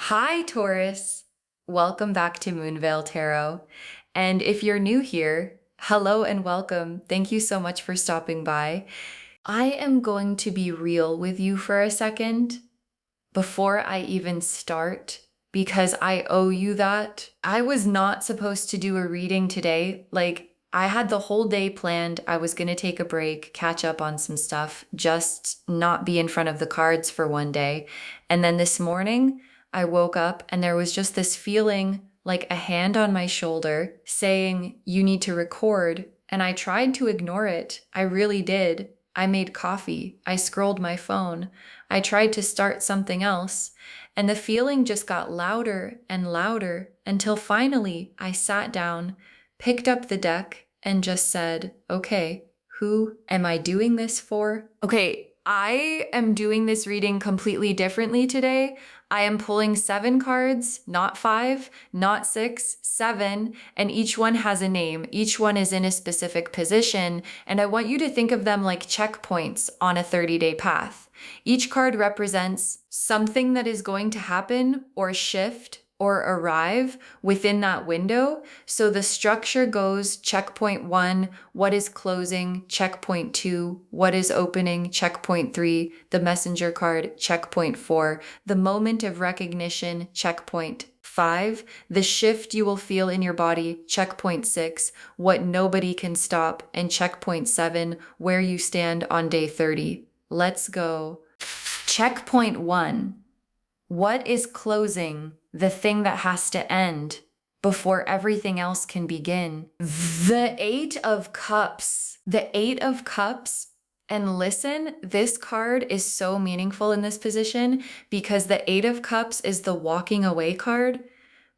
Hi, Taurus. Welcome back to Moonveil Tarot. And if you're new here, hello and welcome. Thank you so much for stopping by. I am going to be real with you for a second before I even start because I owe you that. I was not supposed to do a reading today. I had the whole day planned. I was going to take a break, catch up on some stuff, just not be in front of the cards for one day. And then this morning, I woke up and there was just this feeling like a hand on my shoulder saying, you need to record. And I tried to ignore it. I really did. I made coffee. I scrolled my phone. I tried to start something else. And the feeling just got louder and louder until finally I sat down, picked up the deck, and just said, okay, who am I doing this for? Okay, I am doing this reading completely differently today. I am pulling 7 cards, not 5, not 6, 7, and each one has a name. Each one is in a specific position, and I want you to think of them like checkpoints on a 30-day path. Each card represents something that is going to happen or shift or arrive within that window. So the structure goes checkpoint 1, what is closing, checkpoint 2, what is opening, checkpoint 3, the messenger card, checkpoint 4, the moment of recognition, checkpoint 5, the shift you will feel in your body, checkpoint 6, what nobody can stop, and checkpoint 7, where you stand on day 30. Let's go. Checkpoint 1. What is closing, the thing that has to end before everything else can begin? The 8 of Cups. The 8 of Cups. And listen, this card is so meaningful in this position because the 8 of Cups is the walking away card,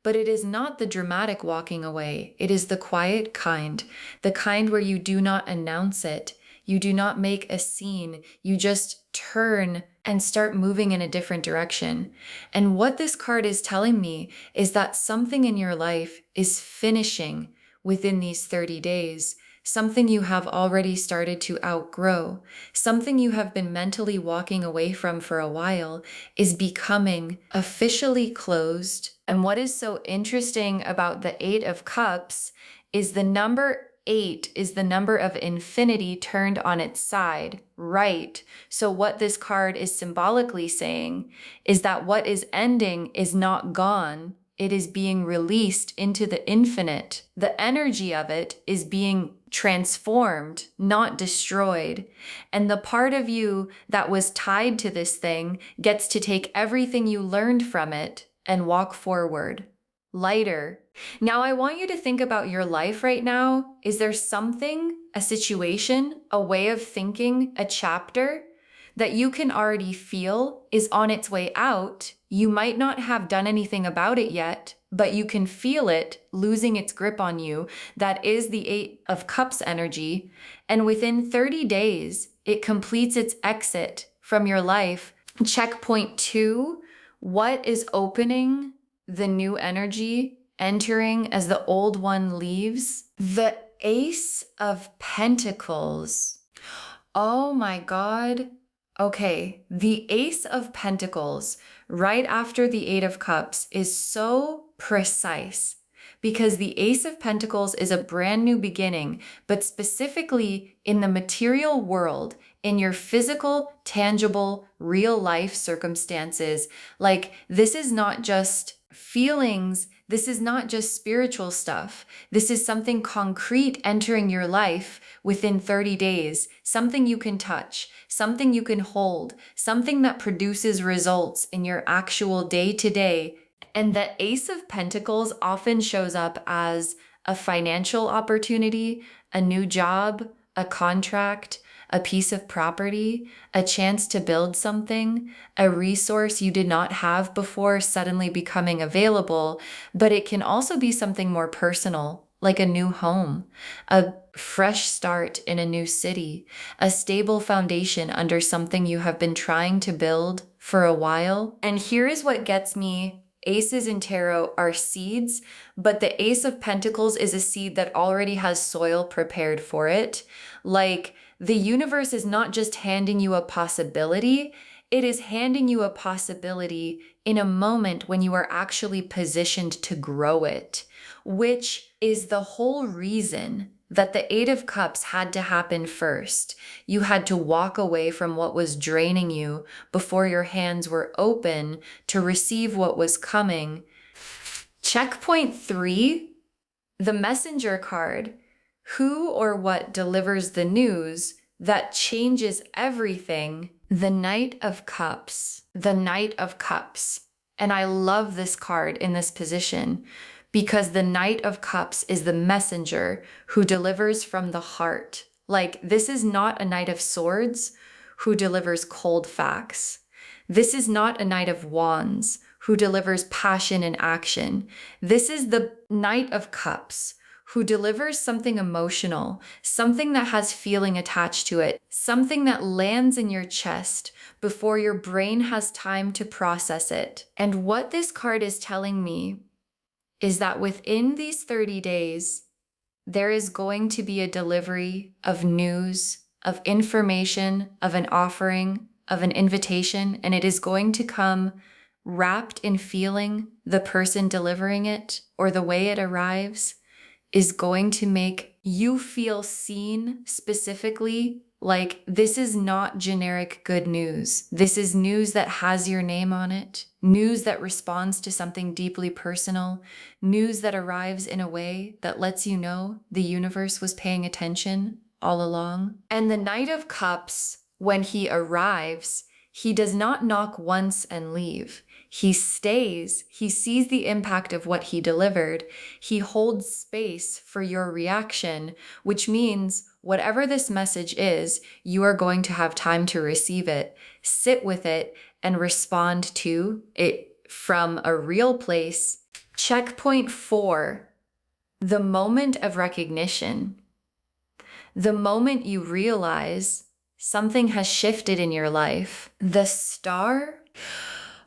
but it is not the dramatic walking away. It is the quiet kind, the kind where you do not announce it. You do not make a scene. You just turn and start moving in a different direction. And what this card is telling me is that something in your life is finishing within these 30 days. Something you have already started to outgrow. Something you have been mentally walking away from for a while is becoming officially closed. And what is so interesting about the 8 of Cups is the number 8 is the number of infinity turned on its side, right? So what this card is symbolically saying is that what is ending is not gone. It is being released into the infinite. The energy of it is being transformed, not destroyed. And the part of you that was tied to this thing gets to take everything you learned from it and walk forward. Lighter. Now, I want you to think about your life right now. Is there something, a situation, a way of thinking, a chapter that you can already feel is on its way out? You might not have done anything about it yet, but you can feel it losing its grip on you. That is the 8 of Cups energy. And within 30 days, it completes its exit from your life. Checkpoint 2, what is opening? The new energy entering as the old one leaves. The Ace of Pentacles. Oh my God. Okay, the Ace of Pentacles right after the 8 of Cups is so precise because the Ace of Pentacles is a brand new beginning, but specifically in the material world, in your physical, tangible, real life circumstances. Like, this is not just feelings. This is not just spiritual stuff. This is something concrete entering your life within 30 days, something you can touch, something you can hold, something that produces results in your actual day-to-day. And the Ace of Pentacles often shows up as a financial opportunity, a new job, a contract, a piece of property, a chance to build something, a resource you did not have before suddenly becoming available, but it can also be something more personal, like a new home, a fresh start in a new city, a stable foundation under something you have been trying to build for a while. And here is what gets me. Aces in tarot are seeds, but the Ace of Pentacles is a seed that already has soil prepared for it. Like, the universe is not just handing you a possibility, It is handing you a possibility in a moment when you are actually positioned to grow it, which is the whole reason that the Eight of Cups had to happen first. You had to walk away from what was draining you before your hands were open to receive what was coming. Checkpoint 3, the messenger card. Who or what delivers the news that changes everything? The Knight of Cups. The Knight of Cups. And I love this card in this position because the Knight of Cups is the messenger who delivers from the heart. Like, this is not a Knight of Swords who delivers cold facts. This is not a Knight of Wands who delivers passion and action. This is the Knight of Cups who delivers something emotional, something that has feeling attached to it, something that lands in your chest before your brain has time to process it. And what this card is telling me is that within these 30 days, there is going to be a delivery of news, of information, of an offering, of an invitation, and it is going to come wrapped in feeling. The person delivering it or the way it arrives is going to make you feel seen specifically. Like, this is not generic good news. This is news that has your name on it, news that responds to something deeply personal, news that arrives in a way that lets you know the universe was paying attention all along. And the Knight of Cups, when he arrives, he does not knock once and leave. He stays, he sees the impact of what he delivered, he holds space for your reaction, which means whatever this message is, you are going to have time to receive it, sit with it, and respond to it from a real place. Checkpoint 4, the moment of recognition. The moment you realize something has shifted in your life. The Star.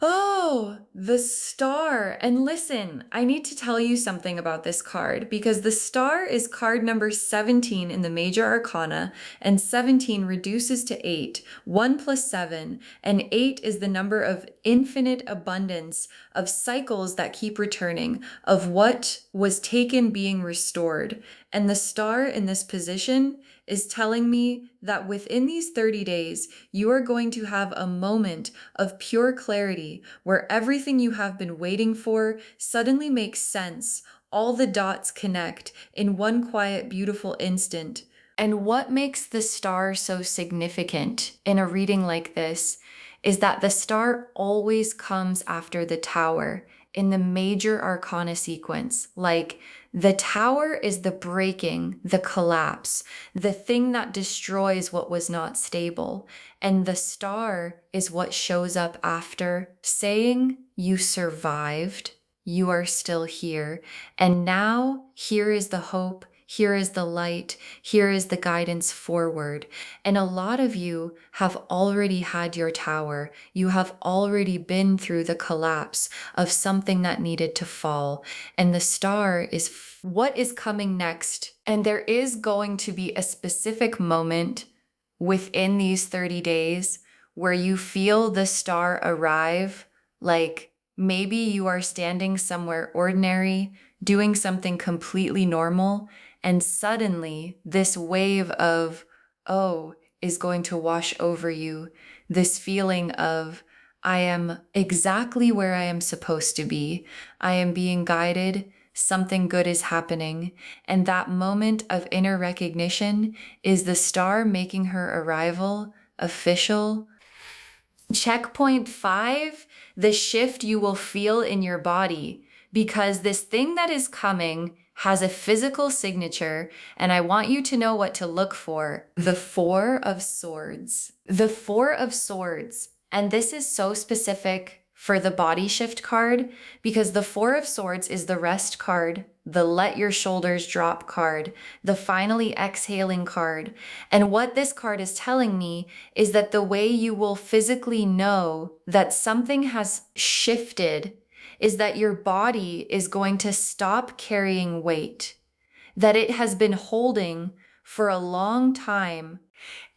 Oh, the Star. And listen, I need to tell you something about this card because the Star is card number 17 in the major arcana, and 17 reduces to 8, 1 plus 7, and 8 is the number of infinite abundance, of cycles that keep returning, of what was taken being restored. And the Star in this position is telling me that within these 30 days, you are going to have a moment of pure clarity where everything you have been waiting for suddenly makes sense. All the dots connect in one quiet, beautiful instant. And what makes the Star so significant in a reading like this is that the Star always comes after the Tower in the major arcana sequence. Like, the Tower is the breaking, the collapse, the thing that destroys what was not stable. And the Star is what shows up after, saying, you survived, you are still here. And now here is the hope, here is the light, here is the guidance forward. And a lot of you have already had your Tower. You have already been through the collapse of something that needed to fall. And the Star is what is coming next. And there is going to be a specific moment within these 30 days where you feel the Star arrive. Like, maybe you are standing somewhere ordinary, doing something completely normal, and suddenly this wave of, oh, is going to wash over you. This feeling of, I am exactly where I am supposed to be. I am being guided. Something good is happening. And that moment of inner recognition is the Star making her arrival official. Checkpoint 5, the shift you will feel in your body, because this thing that is coming has a physical signature, and I want you to know what to look for. The Four of Swords. The Four of Swords. And this is so specific for the body shift card because the Four of Swords is the rest card, the let your shoulders drop card, the finally exhaling card. And what this card is telling me is that the way you will physically know that something has shifted is that your body is going to stop carrying weight, that it has been holding for a long time.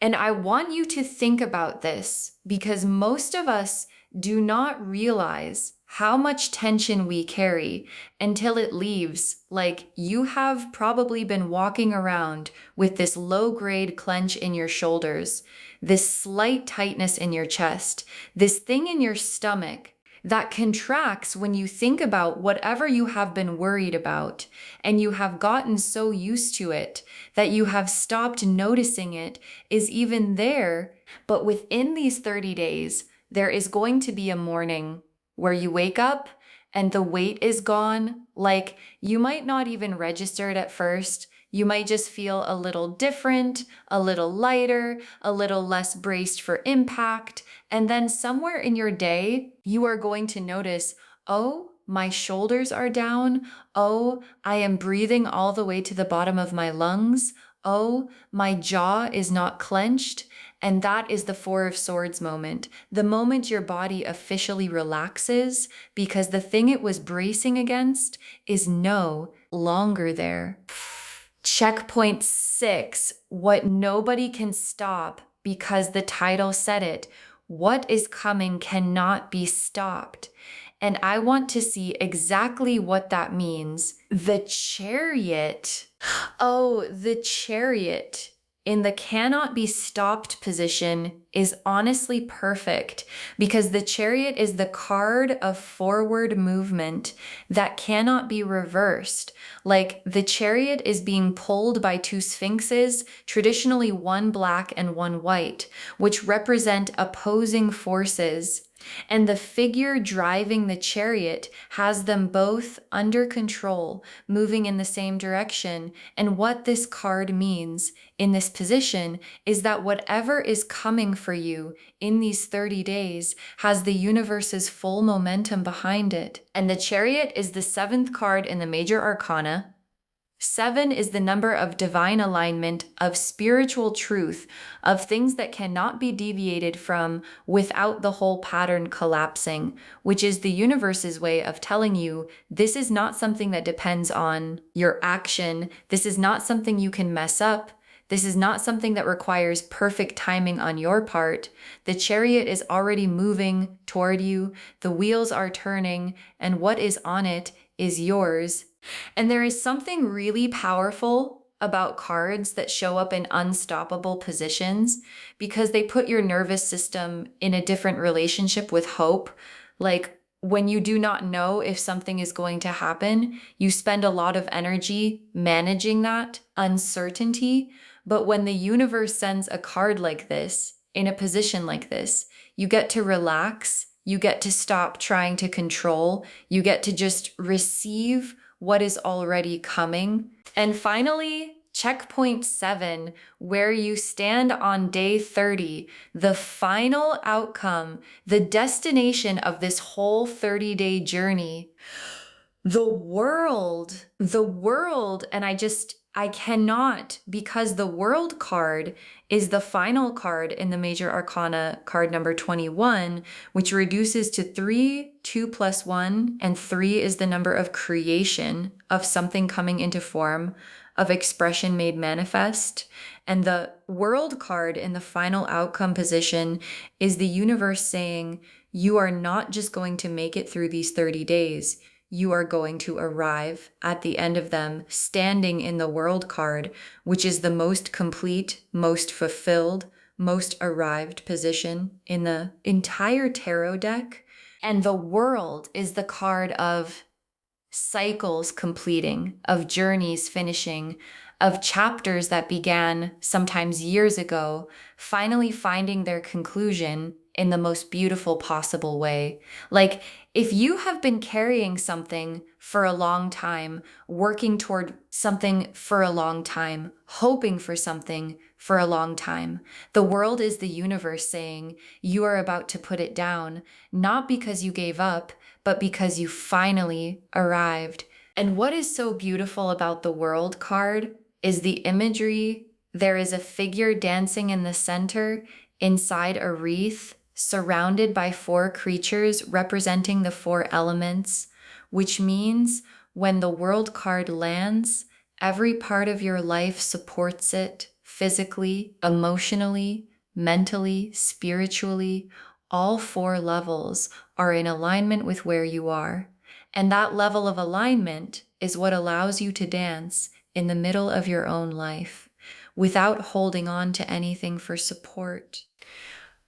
And I want you to think about this because most of us do not realize how much tension we carry until it leaves. Like you have probably been walking around with this low-grade clench in your shoulders, this slight tightness in your chest, this thing in your stomach that contracts when you think about whatever you have been worried about, and you have gotten so used to it that you have stopped noticing it is even there. But within these 30 days, there is going to be a morning where you wake up and the weight is gone. Like you might not even register it at first. You might just feel a little different, a little lighter, a little less braced for impact. And then somewhere in your day, you are going to notice, oh, my shoulders are down. Oh, I am breathing all the way to the bottom of my lungs. Oh, my jaw is not clenched. And that is the Four of Swords moment, the moment your body officially relaxes because the thing it was bracing against is no longer there. Checkpoint 6, what nobody can stop because the title said it. What is coming cannot be stopped. And I want to see exactly what that means. The Chariot. Oh, the Chariot in the cannot be stopped position is honestly perfect because the Chariot is the card of forward movement that cannot be reversed. Like the Chariot is being pulled by two sphinxes, traditionally one black and one white, which represent opposing forces. And the figure driving the chariot has them both under control, moving in the same direction. And what this card means in this position is that whatever is coming for you in these 30 days has the universe's full momentum behind it. And the Chariot is the 7th card in the major arcana. 7 is the number of divine alignment, of spiritual truth, of things that cannot be deviated from without the whole pattern collapsing, which is the universe's way of telling you this is not something that depends on your action. This is not something you can mess up. This is not something that requires perfect timing on your part. The Chariot is already moving toward you. The wheels are turning, and what is on it is yours. And there is something really powerful about cards that show up in unstoppable positions because they put your nervous system in a different relationship with hope. Like when you do not know if something is going to happen, you spend a lot of energy managing that uncertainty. But when the universe sends a card like this, in a position like this, you get to relax. You get to stop trying to control. You get to just receive what is already coming. And finally, checkpoint 7, where you stand on day 30, the final outcome, the destination of this whole 30-day journey. The world, and I cannot, because the World card is the final card in the major arcana, card number 21, which reduces to 3, 2 plus 1, and 3 is the number of creation, of something coming into form, of expression made manifest. And the World card in the final outcome position is the universe saying, you are not just going to make it through these 30 days. You are going to arrive at the end of them standing in the World card, which is the most complete, most fulfilled, most arrived position in the entire tarot deck. And the World is the card of cycles completing, of journeys finishing, of chapters that began sometimes years ago, finally finding their conclusion in the most beautiful possible way. Like, if you have been carrying something for a long time, working toward something for a long time, hoping for something for a long time, the world is the universe saying you are about to put it down, not because you gave up, but because you finally arrived. And what is so beautiful about the World card is the imagery. There is a figure dancing in the center inside a wreath, surrounded by 4 creatures representing the 4 elements, which means when the World card lands, every part of your life supports it, physically, emotionally, mentally, spiritually, all 4 levels are in alignment with where you are. And that level of alignment is what allows you to dance in the middle of your own life without holding on to anything for support.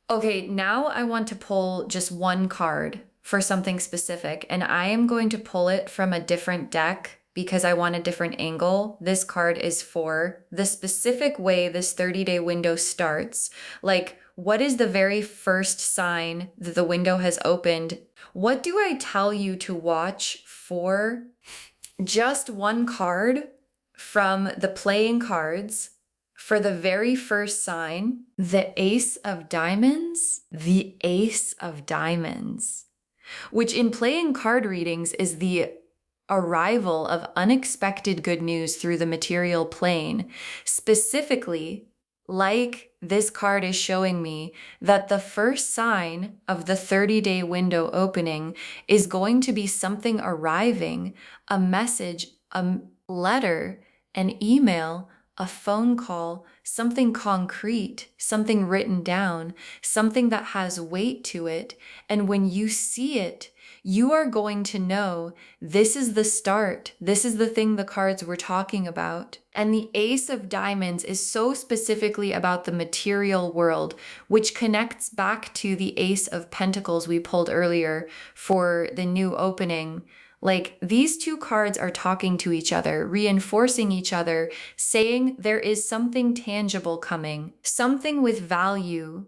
Okay, now I want to pull just one card for something specific, and I am going to pull it from a different deck because I want a different angle. This card is for the specific way this 30-day window starts. Like, what is the very first sign that the window has opened? What do I tell you to watch for? Just one card from the playing cards for the very first sign, the Ace of Diamonds, the Ace of Diamonds, which in playing card readings is the arrival of unexpected good news through the material plane. Specifically, like this card is showing me that the first sign of the 30-day window opening is going to be something arriving, a message, a letter, an email, a phone call, something concrete, something written down, something that has weight to it. And when you see it, you are going to know this is the start. This is the thing the cards were talking about. And the Ace of Diamonds is so specifically about the material world, which connects back to the Ace of Pentacles we pulled earlier for the new opening. Like, these two cards are talking to each other, reinforcing each other, saying there is something tangible coming, something with value,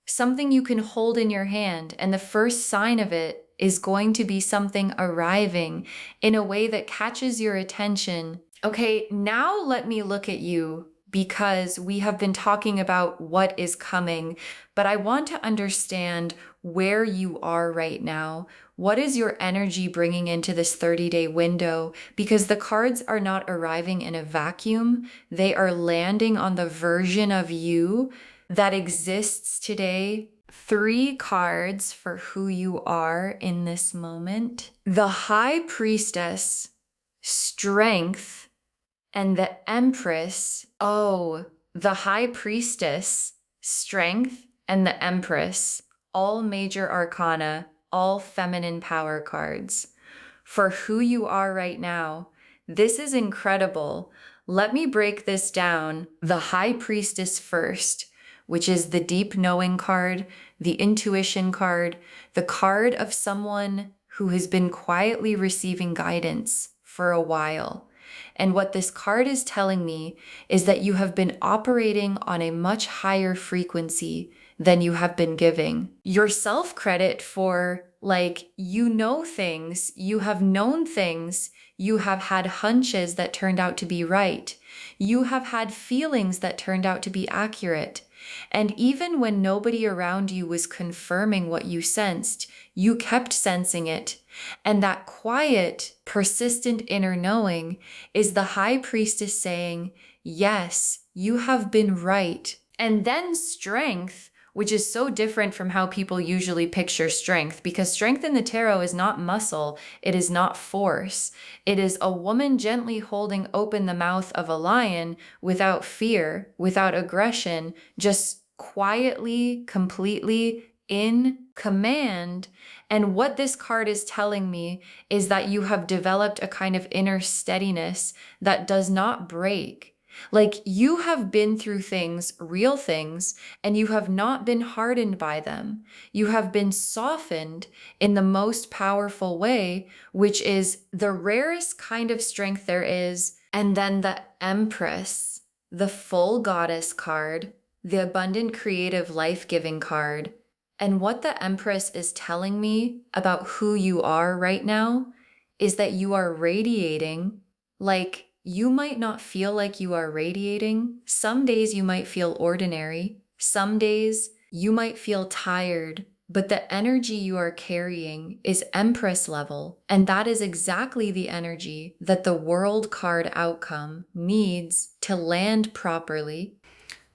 something you can hold in your hand. And the first sign of it is going to be something arriving in a way that catches your attention. Okay, now let me look at you, because we have been talking about what is coming, but I want to understand where you are right now. What is your energy bringing into this 30-day window? Because the cards are not arriving in a vacuum. They are landing on the version of you that exists today. 3 cards for who you are in this moment. The High Priestess, Strength, and the Empress. Oh, the High Priestess, Strength, and the Empress. All major arcana, all feminine power cards. For who you are right now, this is incredible. Let me break this down. The High Priestess first, which is the deep knowing card, the intuition card, the card of someone who has been quietly receiving guidance for a while. And what this card is telling me is that you have been operating on a much higher frequency than you have been giving yourself credit for. Like, you know things, you have known things, you have had hunches that turned out to be right. You have had feelings that turned out to be accurate. And even when nobody around you was confirming what you sensed, you kept sensing it. And that quiet, persistent inner knowing is the High Priestess saying, yes, you have been right. And then Strength, which is so different from how people usually picture strength, because strength in the tarot is not muscle, it is not force. It is a woman gently holding open the mouth of a lion without fear, without aggression, just quietly, completely in command. And what this card is telling me is that you have developed a kind of inner steadiness that does not break. Like, you have been through things, real things, and you have not been hardened by them. You have been softened in the most powerful way, which is the rarest kind of strength there is. And then the Empress, the full goddess card, the abundant, creative, life-giving card. And what the Empress is telling me about who you are right now is that you are radiating. Like, you might not feel like you are radiating. Some days you might feel ordinary. Some days you might feel tired, but the energy you are carrying is Empress level. And that is exactly the energy that the World card outcome needs to land properly.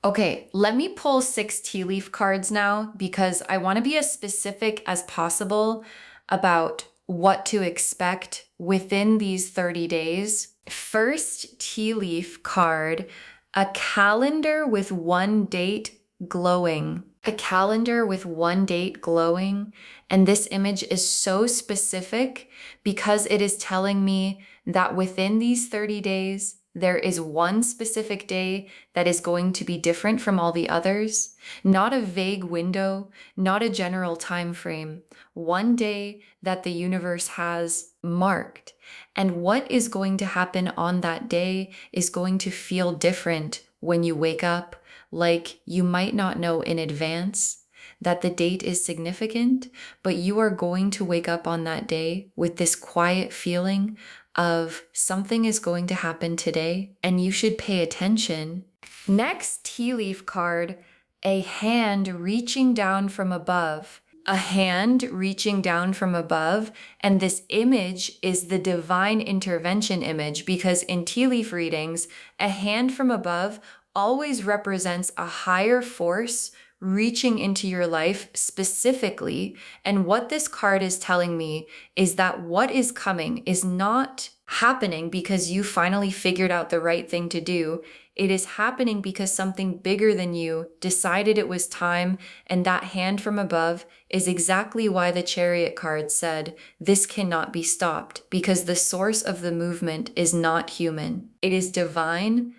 Okay, let me pull 6 tea leaf cards now, because I want to be as specific as possible about what to expect within these 30 days. First tea leaf card, A calendar with one date glowing. A calendar with one date glowing. And this image is so specific because it is telling me that within these 30 days, there is one specific day that is going to be different from all the others. Not a vague window, not a general time frame. One day that the universe has marked. And what is going to happen on that day is going to feel different when you wake up, like you might not know in advance that the date is significant, but you are going to wake up on that day with this quiet feeling of something is going to happen today and you should pay attention. Next tea leaf card, a hand reaching down from above. A hand reaching down from above. And this image is the divine intervention image because in tea leaf readings, a hand from above always represents a higher force reaching into your life specifically. And what this card is telling me is that what is coming is not happening because you finally figured out the right thing to do. It is happening because something bigger than you decided it was time, and that hand from above is exactly why the Chariot card said, this cannot be stopped, because the source of the movement is not human. It is divine.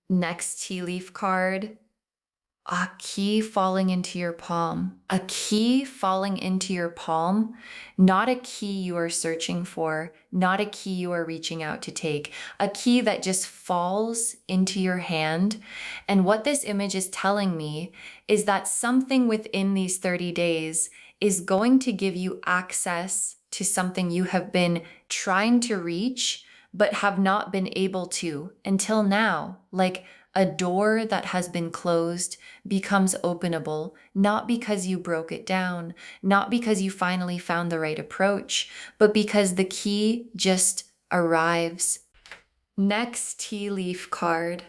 Next tea leaf card, a key falling into your palm. A key falling into your palm, not a key you are searching for, not a key you are reaching out to take, a key that just falls into your hand. And what this image is telling me is that something within these 30 days is going to give you access to something you have been trying to reach, but have not been able to until now. Like a door that has been closed becomes openable, not because you broke it down, not because you finally found the right approach, but because the key just arrives. Next tea leaf card,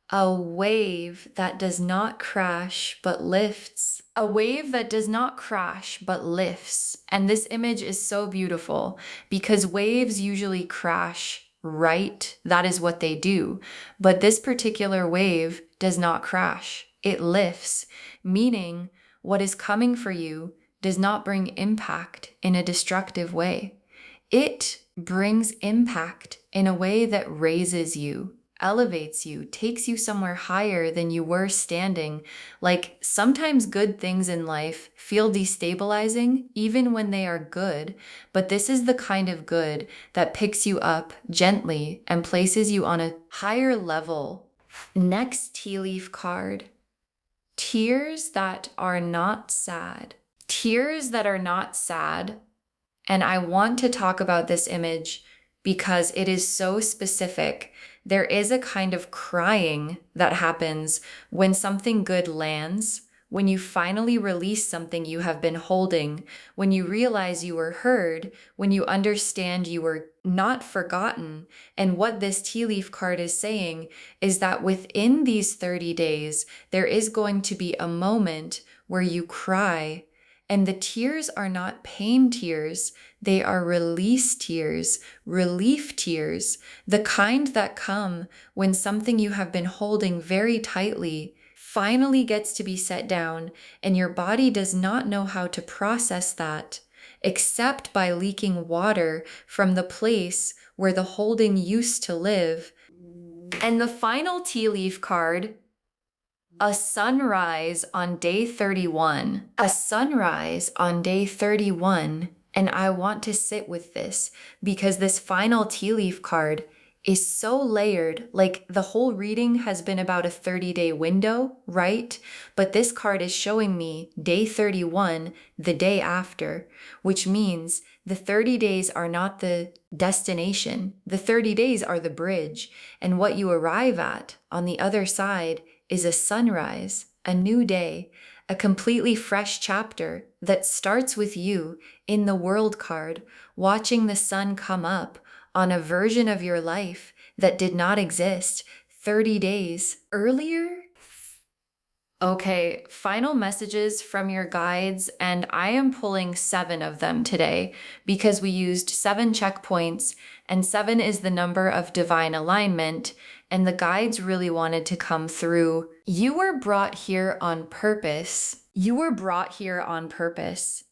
a wave that does not crash but lifts. A wave that does not crash but lifts. And this image is so beautiful because waves usually crash. Right? That is what they do. But this particular wave does not crash. It lifts, meaning what is coming for you does not bring impact in a destructive way. It brings impact in a way that raises you, elevates you, takes you somewhere higher than you were standing. Like sometimes good things in life feel destabilizing even when they are good, but this is the kind of good that picks you up gently and places you on a higher level. Next tea leaf card, tears that are not sad. Tears that are not sad. And I want to talk about this image because it is so specific. There is a kind of crying that happens when something good lands, when you finally release something you have been holding, when you realize you were heard, when you understand you were not forgotten. And what this tea leaf card is saying is that within these 30 days, there is going to be a moment where you cry. And the tears are not pain tears, they are release tears, relief tears, the kind that come when something you have been holding very tightly finally gets to be set down and your body does not know how to process that, except by leaking water from the place where the holding used to live. And the final tea leaf card, a sunrise on day 31. A sunrise on day 31. And I want to sit with this because this final tea leaf card is so layered. Like the whole reading has been about a 30-day window, right? But this card is showing me day 31, the day after, which means the 30 days are not the destination. The 30 days are the bridge. And what you arrive at on the other side is a sunrise, a new day, a completely fresh chapter that starts with you in the world card, watching the sun come up on a version of your life that did not exist 30 days earlier. Okay, final messages from your guides, and I am pulling 7 of them today because we used 7 checkpoints, and 7 is the number of divine alignment. and the guides really wanted to come through. You were brought here on purpose. You were brought here on purpose.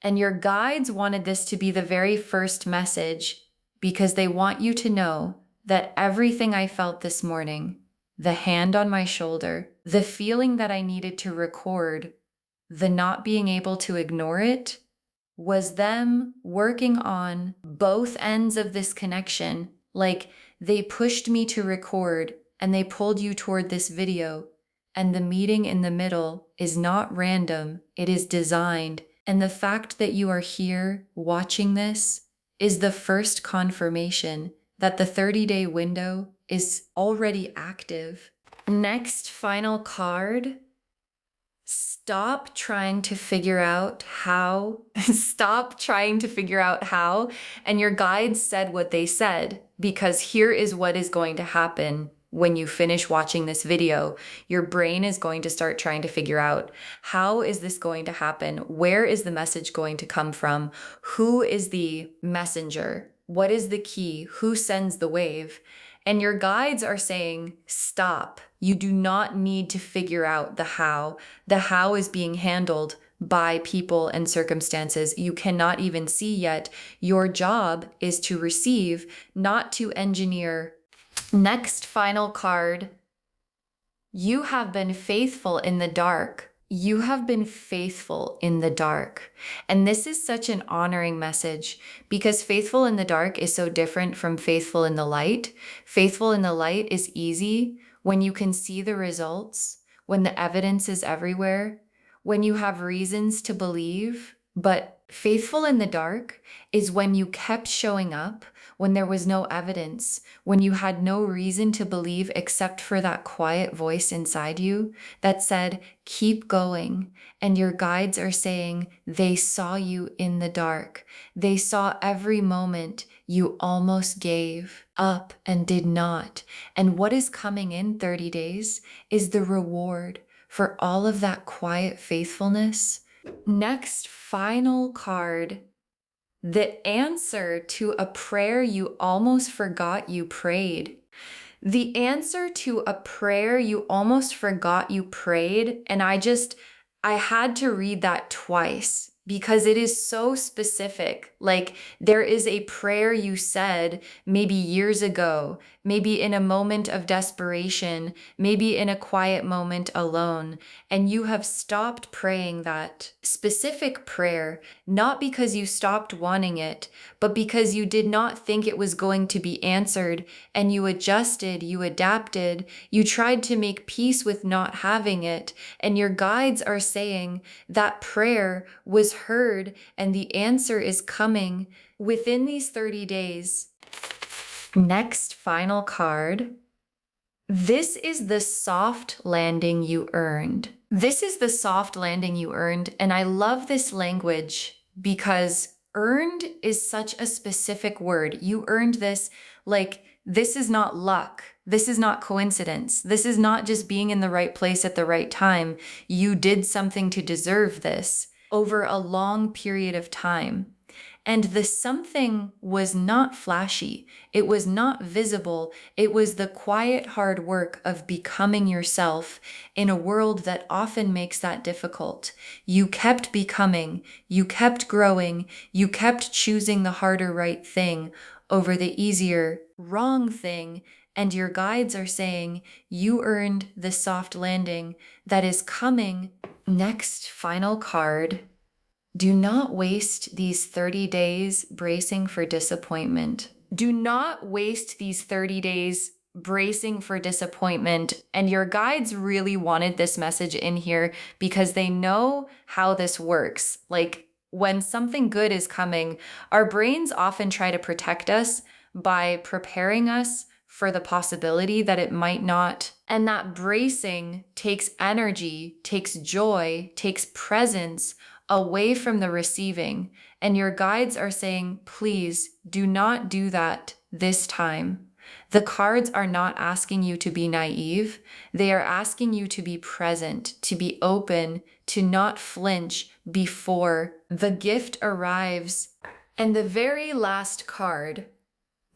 And your guides wanted this to be the very first message because they want you to know that everything I felt this morning, the hand on my shoulder, the feeling that I needed to record, the not being able to ignore it, was them working on both ends of this connection. Like they pushed me to record and they pulled you toward this video. And the meeting in the middle is not random, it is designed. And the fact that you are here watching this is the first confirmation that the 30-day window is already active. Next, final card. Stop trying to figure out how. Stop trying to figure out how. And your guides said what they said, because here is what is going to happen when you finish watching this video. Your brain is going to start trying to figure out, how is this going to happen? Where is the message going to come from? Who is the messenger? What is the key? Who sends the wave? And your guides are saying, stop. You do not need to figure out the how. The how is being handled by people and circumstances you cannot even see yet. Your job is to receive, not to engineer. Next final card. You have been faithful in the dark. You have been faithful in the dark. And this is such an honoring message because faithful in the dark is so different from faithful in the light. Faithful in the light is easy when you can see the results, when the evidence is everywhere, when you have reasons to believe. But faithful in the dark is when you kept showing up, when there was no evidence, when you had no reason to believe except for that quiet voice inside you that said, keep going. And your guides are saying they saw you in the dark. They saw every moment you almost gave up and did not. And what is coming in 30 days is the reward for all of that quiet faithfulness. Next, final card. The answer to a prayer you almost forgot you prayed. The answer to a prayer you almost forgot you prayed. And I had to read that twice because it is so specific. Like there is a prayer you said maybe years ago, maybe in a moment of desperation, maybe in a quiet moment alone, and you have stopped praying that specific prayer, not because you stopped wanting it, but because you did not think it was going to be answered, and you adjusted, you adapted, you tried to make peace with not having it, and your guides are saying that prayer was heard and the answer is coming within these 30 days. Next, final card. This is the soft landing you earned. This is the soft landing you earned. And I love this language because earned is such a specific word. You earned this, like, this is not luck. This is not coincidence. This is not just being in the right place at the right time. You did something to deserve this over a long period of time. And the something was not flashy. It was not visible. It was the quiet hard work of becoming yourself in a world that often makes that difficult. You kept becoming, you kept growing, you kept choosing the harder right thing over the easier wrong thing. And your guides are saying you earned the soft landing that is coming. Next, final card. Do not waste these 30 days bracing for disappointment. Do not waste these 30 days bracing for disappointment. And your guides really wanted this message in here because they know how this works. Like when something good is coming, our brains often try to protect us by preparing us for the possibility that it might not. And that bracing takes energy, takes joy, takes presence away from the receiving. And your guides are saying, please do not do that this time. The cards are not asking you to be naive. They are asking you to be present, to be open, to not flinch before the gift arrives. And the very last card,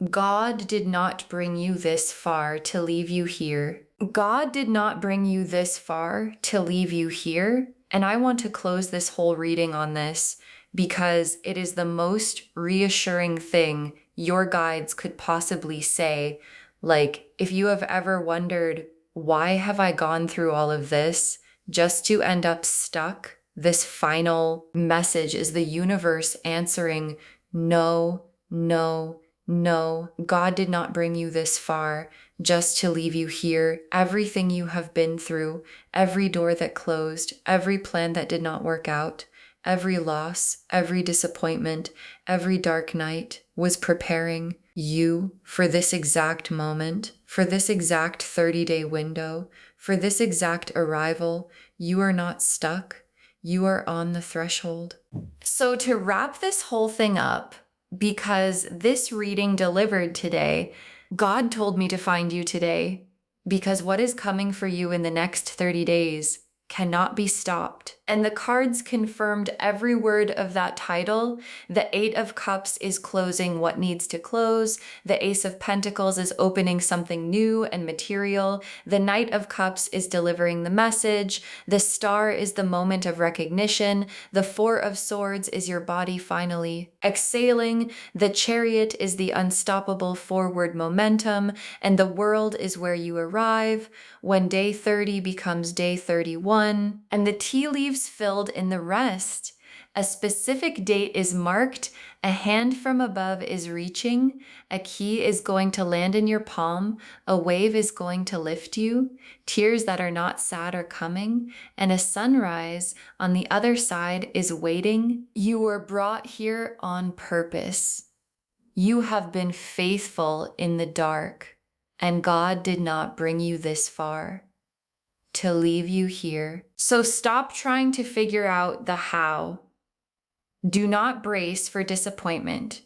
God did not bring you this far to leave you here. God did not bring you this far to leave you here. And I want to close this whole reading on this because it is the most reassuring thing your guides could possibly say. Like, if you have ever wondered, why have I gone through all of this just to end up stuck? This final message is the universe answering, no, no, no, God did not bring you this far just to leave you here. Everything you have been through, every door that closed, every plan that did not work out, every loss, every disappointment, every dark night was preparing you for this exact moment, for this exact 30-day window, for this exact arrival. You are not stuck. You are on the threshold. So to wrap this whole thing up, because this reading delivered today, God told me to find you today because what is coming for you in the next 30 days cannot be stopped. And the cards confirmed every word of that title. The Eight of Cups is closing what needs to close. The Ace of Pentacles is opening something new and material. The Knight of Cups is delivering the message. The Star is the moment of recognition. The Four of Swords is your body finally exhaling. The Chariot is the unstoppable forward momentum. And the World is where you arrive when day 30 becomes day 31. And the tea leaves filled in the rest. A specific date is marked, a hand from above is reaching, a key is going to land in your palm, a wave is going to lift you, tears that are not sad are coming, and a sunrise on the other side is waiting. You were brought here on purpose. You have been faithful in the dark, and God did not bring you this far to leave you here. So stop trying to figure out the how. Do not brace for disappointment.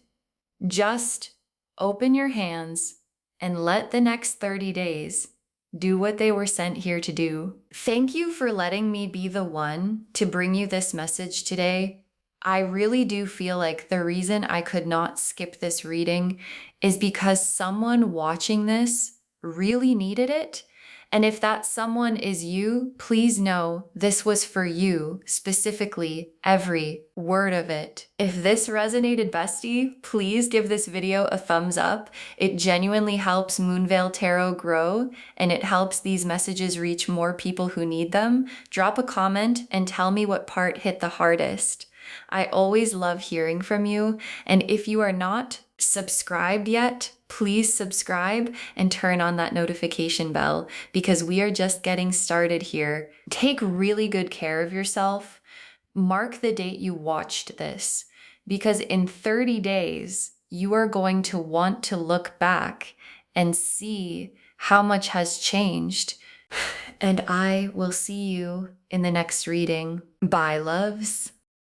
Just open your hands and let the next 30 days do what they were sent here to do. Thank you for letting me be the one to bring you this message today. I really do feel like the reason I could not skip this reading is because someone watching this really needed it. And if that someone is you, please know this was for you, specifically, every word of it. If this resonated, bestie, please give this video a thumbs up. It genuinely helps Moonveil Tarot grow, and it helps these messages reach more people who need them. Drop a comment and tell me what part hit the hardest. I always love hearing from you, and if you are not subscribed yet, please subscribe and turn on that notification bell because we are just getting started here. Take really good care of yourself. Mark the date you watched this because in 30 days, you are going to want to look back and see how much has changed. And I will see you in the next reading. Bye, loves.